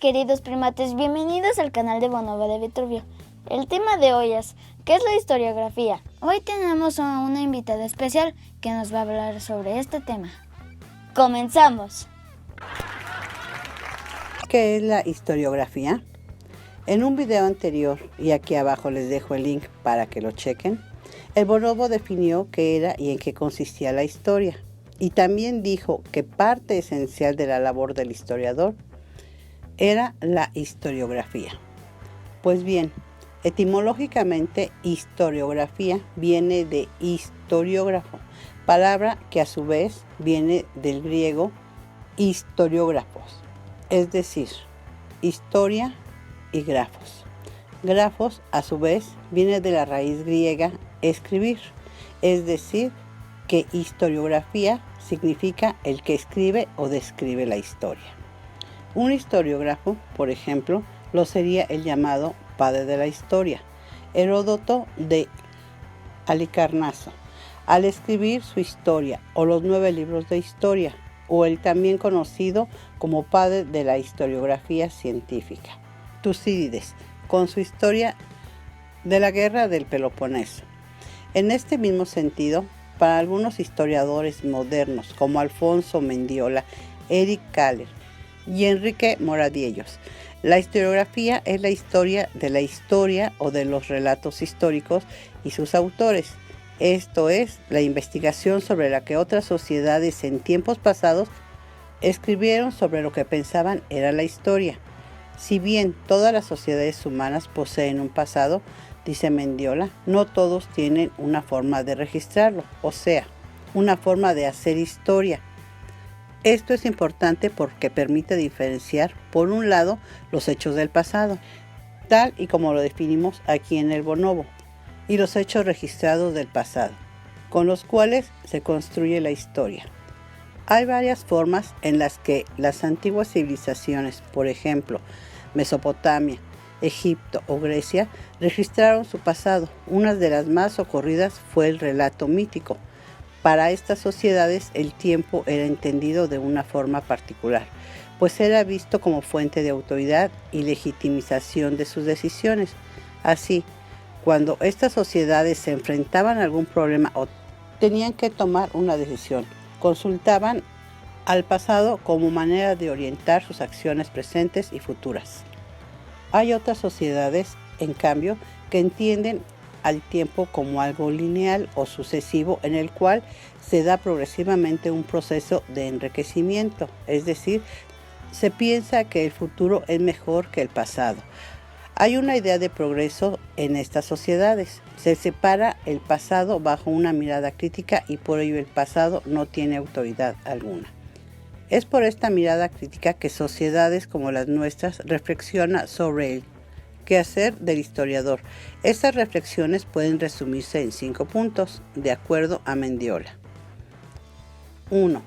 queridos primates, bienvenidos al canal de Bonobo de Vitruvio. El tema de hoy es, ¿qué es la historiografía? Hoy tenemos a una invitada especial que nos va a hablar sobre este tema. ¡Comenzamos! ¿Qué es la historiografía? En un video anterior, y aquí abajo les dejo el link para que lo chequen, el Bonobo definió qué era y en qué consistía la historia. Y también dijo que parte esencial de la labor del historiador era la historiografía. Pues bien, etimológicamente historiografía viene de historiógrafo, palabra que a su vez viene del griego historiógrafos, es decir, historia y grafos. Grafos a su vez viene de la raíz griega escribir, es decir, que historiografía significa el que escribe o describe la historia. Un historiógrafo, por ejemplo, lo sería el llamado padre de la historia, Heródoto de Halicarnaso, al escribir su historia o los 9 libros de historia, o el también conocido como padre de la historiografía científica, Tucídides, con su historia de la guerra del Peloponeso. En este mismo sentido, para algunos historiadores modernos como Alfonso Mendiola, Eric Kahler y Enrique Moradiellos, la historiografía es la historia de la historia o de los relatos históricos y sus autores. Esto es, la investigación sobre la que otras sociedades en tiempos pasados escribieron sobre lo que pensaban era la historia. Si bien todas las sociedades humanas poseen un pasado, dice Mendiola, no todos tienen una forma de registrarlo, o sea, una forma de hacer historia. Esto es importante porque permite diferenciar, por un lado, los hechos del pasado, tal y como lo definimos aquí en el Bonobo, y los hechos registrados del pasado, con los cuales se construye la historia. Hay varias formas en las que las antiguas civilizaciones, por ejemplo, Mesopotamia, Egipto o Grecia, registraron su pasado. Una de las más ocurridas fue el relato mítico. Para estas sociedades el tiempo era entendido de una forma particular, pues era visto como fuente de autoridad y legitimización de sus decisiones. Así, cuando estas sociedades se enfrentaban a algún problema o tenían que tomar una decisión, consultaban al pasado como manera de orientar sus acciones presentes y futuras. Hay otras sociedades, en cambio, que entienden al tiempo como algo lineal o sucesivo en el cual se da progresivamente un proceso de enriquecimiento, es decir, se piensa que el futuro es mejor que el pasado. Hay una idea de progreso en estas sociedades. Se separa el pasado bajo una mirada crítica y por ello el pasado no tiene autoridad alguna. Es por esta mirada crítica que sociedades como las nuestras reflexionan sobre el quehacer del historiador. Estas reflexiones pueden resumirse en 5 puntos, de acuerdo a Mendiola. 1.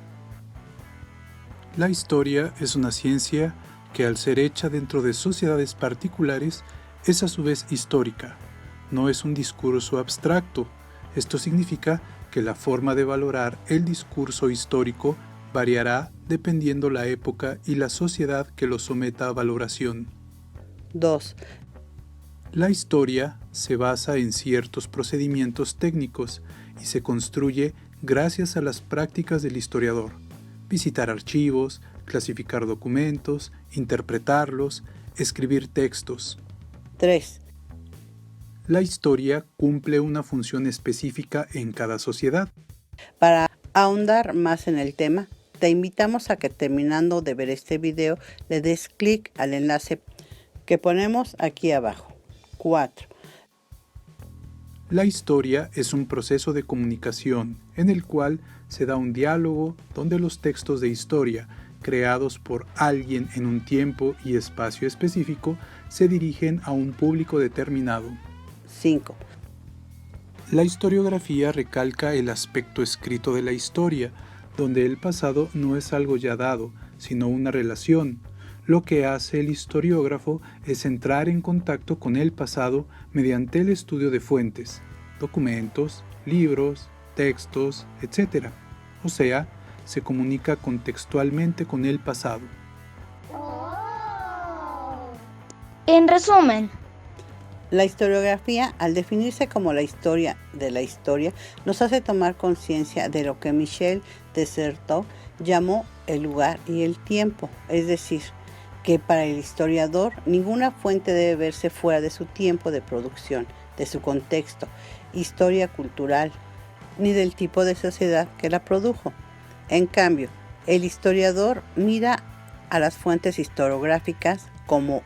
La historia es una ciencia que, al ser hecha dentro de sociedades particulares, es a su vez histórica. No es un discurso abstracto. Esto significa que la forma de valorar el discurso histórico variará dependiendo la época y la sociedad que lo someta a valoración. 2. La historia se basa en ciertos procedimientos técnicos y se construye gracias a las prácticas del historiador. Visitar archivos, clasificar documentos, interpretarlos, escribir textos. 3. La historia cumple una función específica en cada sociedad. Para ahondar más en el tema, te invitamos a que terminando de ver este video le des clic al enlace que ponemos aquí abajo. 4. La historia es un proceso de comunicación en el cual se da un diálogo donde los textos de historia creados por alguien en un tiempo y espacio específico se dirigen a un público determinado. 5. La historiografía recalca el aspecto escrito de la historia, donde el pasado no es algo ya dado, sino una relación. Lo que hace el historiógrafo es entrar en contacto con el pasado mediante el estudio de fuentes, documentos, libros, textos, etc. O sea, se comunica contextualmente con el pasado. En resumen, La historiografía, al definirse como la historia de la historia, nos hace tomar conciencia de lo que Michel de Certeau llamó el lugar y el tiempo, es decir, que para el historiador ninguna fuente debe verse fuera de su tiempo de producción, de su contexto, historia cultural, ni del tipo de sociedad que la produjo. En cambio, el historiador mira a las fuentes historiográficas como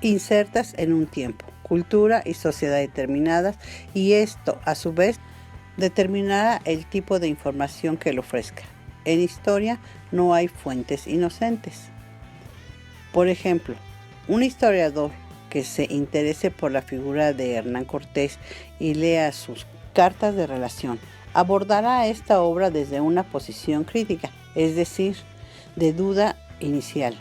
insertas en un tiempo, cultura y sociedad determinadas, y esto, a su vez, determinará el tipo de información que le ofrezca. En historia no hay fuentes inocentes. Por ejemplo, un historiador que se interese por la figura de Hernán Cortés y lea sus cartas de relación, abordará esta obra desde una posición crítica, es decir, de duda inicial.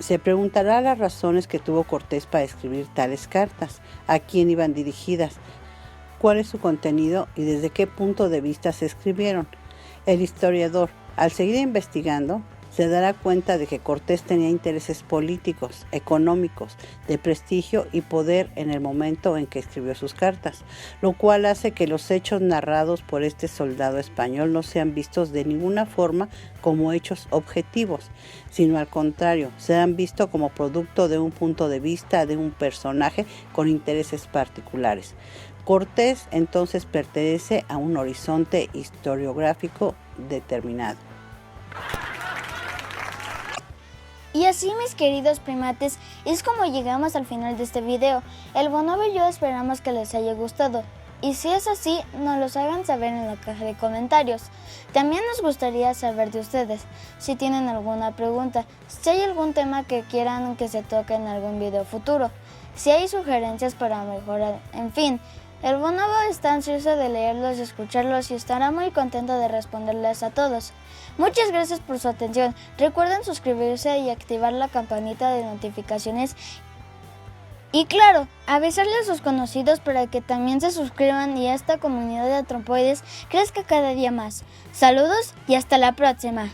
Se preguntará las razones que tuvo Cortés para escribir tales cartas, a quién iban dirigidas, cuál es su contenido y desde qué punto de vista se escribieron. El historiador, al seguir investigando, se dará cuenta de que Cortés tenía intereses políticos, económicos, de prestigio y poder en el momento en que escribió sus cartas, lo cual hace que los hechos narrados por este soldado español no sean vistos de ninguna forma como hechos objetivos, sino al contrario, serán vistos como producto de un punto de vista de un personaje con intereses particulares. Cortés entonces pertenece a un horizonte historiográfico determinado. y así, mis queridos primates, es como llegamos al final de este video. El Bonobo y yo esperamos que les haya gustado. Y si es así, nos los hagan saber en la caja de comentarios. También nos gustaría saber de ustedes, si tienen alguna pregunta, si hay algún tema que quieran que se toque en algún video futuro, si hay sugerencias para mejorar, en fin. El Bonobo está ansioso de leerlos y escucharlos y estará muy contento de responderles a todos. Muchas gracias por su atención. Recuerden suscribirse y activar la campanita de notificaciones. Y claro, avisarle a sus conocidos para que también se suscriban y esta comunidad de antropoides crezca cada día más. Saludos y hasta la próxima.